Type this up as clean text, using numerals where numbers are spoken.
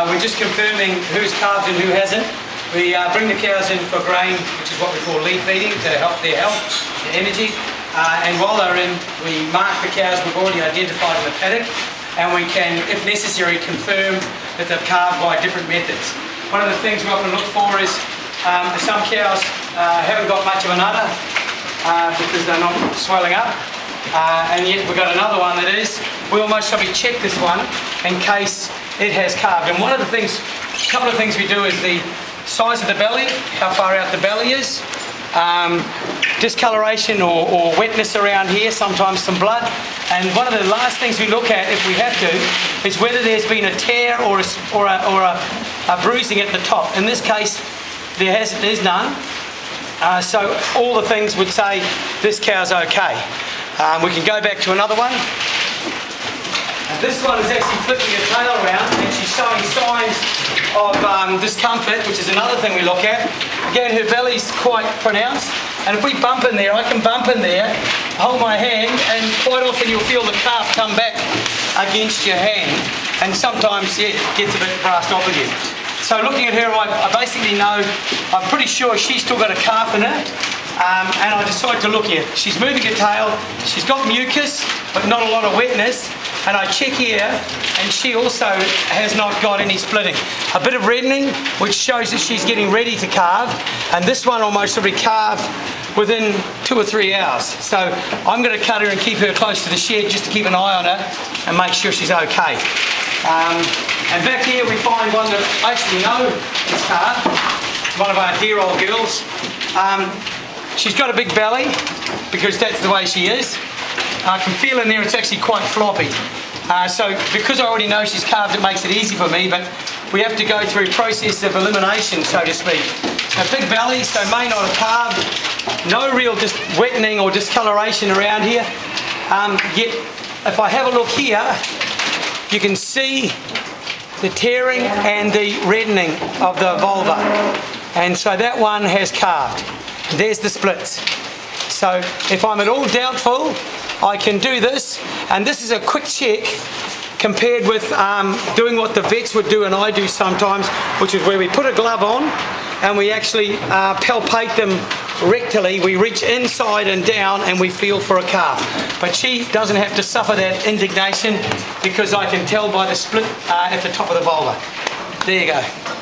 we're just confirming who's calved and who hasn't. We bring the cows in for grain, which is what we call lead feeding, to help their health, their energy. And while they're in, we mark the cows we've already identified in the paddock, and we can, if necessary, confirm that they've calved by different methods. One of the things we often look for is some cows haven't got much of an udder because they're not swelling up. And yet we've got another one that is. We'll most probably check this one in case it has calved. And one of the things, a couple of things we do is the size of the belly, how far out the belly is, discoloration or wetness around here, sometimes some blood. And one of the last things we look at, if we have to, is whether there's been a tear or a bruising at the top. In this case, there's none. So all the things would say this cow's okay. We can go back to another one. And this one is actually flipping her tail around and she's showing signs of discomfort, which is another thing we look at. Again, her belly's quite pronounced. And if we bump in there, I can bump in there, hold my hand, and quite often you'll feel the calf come back against your hand. And sometimes, yeah, it gets a bit brassed off again. So looking at her, I basically know, I'm pretty sure she's still got a calf in her. And I decide to look here. She's moving her tail, she's got mucus, but not a lot of wetness. And I check here, and she also has not got any splitting. A bit of reddening, which shows that she's getting ready to calve. And this one almost will be calved within 2 or 3 hours. So I'm going to cut her and keep her close to the shed just to keep an eye on her and make sure she's okay. And back here we find one that I actually know is calved, one of our dear old girls. She's got a big belly because that's the way she is. I can feel in there it's actually quite floppy. So because I already know she's calved, it makes it easy for me, but we have to go through a process of elimination, so to speak. So big belly, so may not have calved, no real wettening or discoloration around here. Yet if I have a look here, you can see the tearing and the reddening of the vulva. And so that one has calved. There's the splits. So if I'm at all doubtful, I can do this, and this is a quick check compared with doing what the vets would do and I do sometimes, which is where we put a glove on and we actually palpate them rectally. We reach inside and down and we feel for a calf. But she doesn't have to suffer that indignation because I can tell by the split at the top of the vulva. There you go.